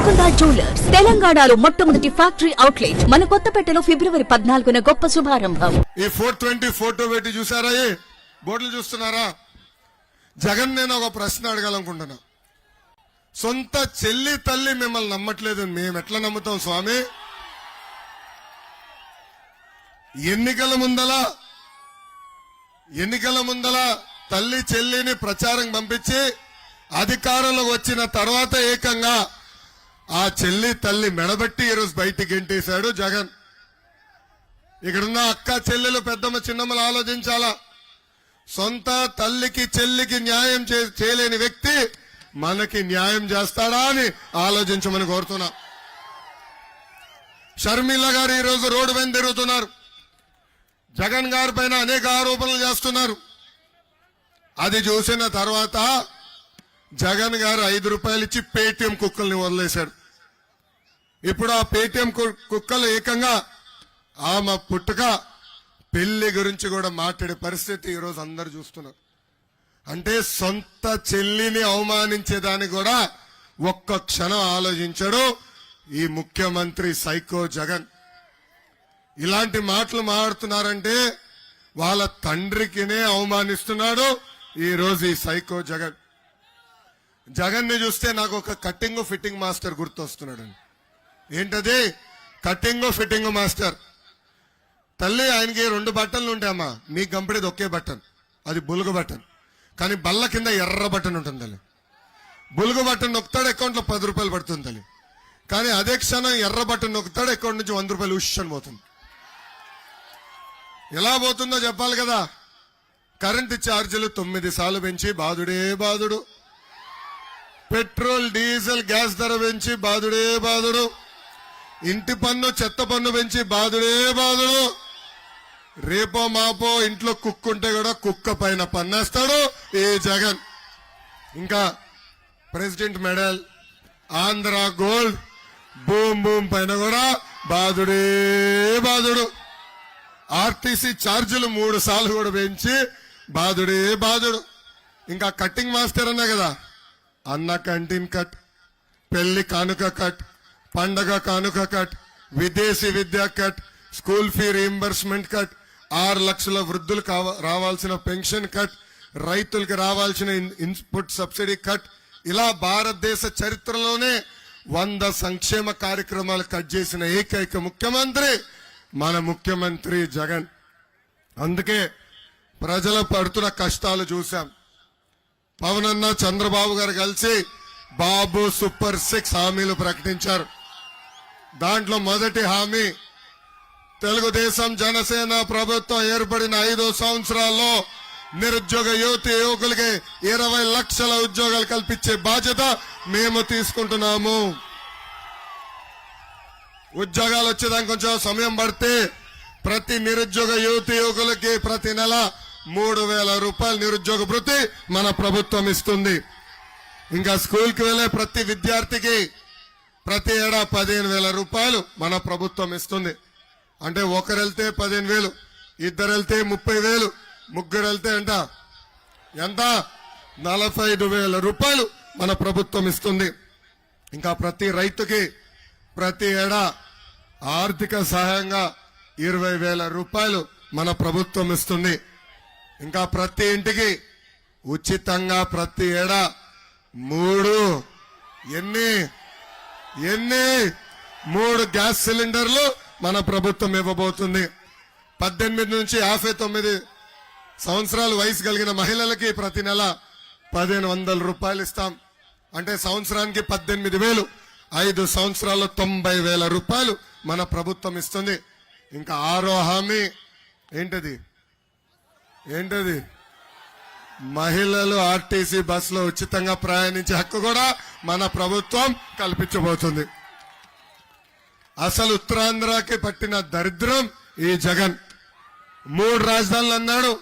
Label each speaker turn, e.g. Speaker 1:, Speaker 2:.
Speaker 1: Golconda jewellers తెలంగాణలో మొట్టమొదటి factory outlet మన కొత్తపేటలో ఫిబ్రవరి 14న గొప్ప శుభారంభం.
Speaker 2: ఈ 420 ఫోటో పెట్టి చూసారా? బోర్డులు చూస్తున్నారా? జగన్ నేను ఒక ప్రశ్న అడగాలనుకుంటున్నా. సొంత చెల్లి తల్లి మిమ్మల్ని నమ్మట్లేదు, మేము ఎట్లా నమ్ముతాం స్వామి? ఎన్నికల ముందల తల్లి చెల్లిని ప్రచారం పంపించి అధికారంలోకి వచ్చిన తర్వాత ఏకంగా ఆ చెల్లి తల్లి మెడబట్టి ఈరోజు బయటికి గెంటేశాడు జగన్. ఇక్కడున్న అక్క చెల్లెలు పెద్దమ్మ చిన్నమ్మలు ఆలోచించాలా. సొంత తల్లికి చెల్లికి న్యాయం చేయలేని వ్యక్తి మనకి న్యాయం చేస్తాడా అని ఆలోచించమని కోరుతున్నా. షర్మిల గారు ఈరోజు రోడ్డు పైన తిరుగుతున్నారు. జగన్ గారి పైన అనేక ఆరోపణలు చేస్తున్నారు. అది చూసిన తర్వాత జగన్ గారు 5 రూపాయలు ఇచ్చి పేటీఎం కుక్కల్ని వదిలేశాడు. ఇప్పుడు ఆ పేటీఎం కుక్కలు ఏకంగా ఆమె పుట్టుక పెళ్లి గురించి కూడా మాట్లాడే పరిస్థితి ఈరోజు అందరు చూస్తున్నారు. అంటే సొంత చెల్లిని అవమానించేదాన్ని కూడా ఒక్క క్షణం ఆలోచించాడు ఈ ముఖ్యమంత్రి సైకో జగన్. ఇలాంటి మాటలు మాట్లాడుతున్నారంటే వాళ్ళ తండ్రికినే అవమానిస్తున్నాడు ఈరోజు ఈ సైకో జగన్. జగన్ ని చూస్తే నాకు ఒక కటింగ్ ఫిట్టింగ్ మాస్టర్ గుర్తొస్తున్నాడు. ఏంటది? Cutting fitting master. తల్లి ఆయనకి 2 బట్టన్లు ఉంటాయమ్మా, మీకు కంపెనీది ఒకే బటన్, అది బులుగు బటన్. కానీ బల్ల కింద ఎర్ర బటన్ ఉంటుంది తల్లి. బులుగు బటన్ నొక్కుతాడు, అకౌంట్లో 10 రూపాయలు పడుతుంది తల్లి. కానీ అదే క్షణం ఎర్ర బటన్ నొక్కుతాడు, అకౌంట్ నుంచి 100 రూపాయలు ఉష్షన్ పోతుంది. ఎలా పోతుందో చెప్పాలి కదా. కరెంటు ఛార్జీలు 9 సార్లు పెంచి బాధుడే బాధుడు. పెట్రోల్ డీజిల్ గ్యాస్ ధర పెంచి బాధుడే బాధుడు. ఇంటి పన్ను చెత్త పన్ను పెంచి బాధుడే బాధుడు. రేపో మాపో ఇంట్లో కుక్కుంటే కూడా కుక్క పైన పన్నేస్తాడు ఈ జగన్. ఇంకా president medal, Andhra gold, boom boom పైన కూడా బాధుడే బాధుడు. ఆర్టీసీ ఛార్జీలు 3 సార్లు కూడా పెంచి బాధుడే బాధుడు. ఇంకా కటింగ్ మాస్టర్ అన్నా కదా, అన్న క్యాంటీన్ కట్, పెళ్లి కానుక కట్, పండగ కానుక కట్, విదేశీ విద్యా cut, school fee reimbursement cut, 6 లక్షల వృద్ధులకు రావాల్సిన పెన్షన్ కట్, రైతులకు రావాల్సిన ఇన్పుట్ సబ్సిడీ కట్. ఇలా భారతదేశ చరిత్రలోనే 100 సంక్షేమ కార్యక్రమాలు కట్ చేసిన ఏకైక ముఖ్యమంత్రి మన ముఖ్యమంత్రి జగన్. అందుకే ప్రజలు పడుతున్న కష్టాలు చూశాం. పవన్ అన్న చంద్రబాబు గారు కలిసి బాబు సూపర్ 6 హామీలు ప్రకటించారు. దాంట్లో మొదటి హామీ, తెలుగుదేశం జనసేన ప్రభుత్వం ఏర్పడిన 5 సంవత్సరాల్లో నిరుద్యోగ యువకులకి 20 లక్షల ఉద్యోగాలు కల్పించే బాధ్యత మేము తీసుకుంటున్నాము. ఉద్యోగాలు వచ్చేదానికి కొంచెం సమయం పడితే ప్రతి నిరుద్యోగ యువకులకి ప్రతి నెల 3000 రూపాయలు నిరుద్యోగ భృతి మన ప్రభుత్వం ఇస్తుంది. ఇంకా స్కూల్కి వెళ్లే ప్రతి విద్యార్థికి ప్రతి ఏడా 15,000 రూపాయలు మన ప్రభుత్వం ఇస్తుంది. అంటే ఒకరు వెళ్తే 15,000, 2 వెళ్తే 30,000, 3 వెళ్తే ఎంత 45,000 రూపాయలు మన ప్రభుత్వం ఇస్తుంది. ఇంకా ప్రతి రైతుకి ప్రతి ఏడా ఆర్థిక సహాయంగా 20,000 రూపాయలు మన ప్రభుత్వం ఇస్తుంది. ఇంకా ప్రతి ఇంటికి ఉచితంగా ప్రతి ఏడా 3 గ్యాస్ సిలిండర్లు మన ప్రభుత్వం ఇవ్వబోతుంది. 18 నుంచి 59 సంవత్సరాల వయసు కలిగిన మహిళలకి ప్రతి నెల 1,500 రూపాయలు ఇస్తాం. అంటే సంవత్సరానికి 18,000, 5 సంవత్సరాల్లో 90,000 రూపాయలు మన ప్రభుత్వం ఇస్తుంది. ఇంకా 6వ హామీ ఏంటది? మహిళలు ఆర్టీసీ బస్సులో ఉచితంగా ప్రయాణించే హక్కు కూడా మన ప్రభుత్వం కల్పించబోతుంది. అసలు ఉత్తరాంధ్రకి పట్టిన దరిద్రం ఈ జగన్. 3 రాజధానులు అన్నాడు,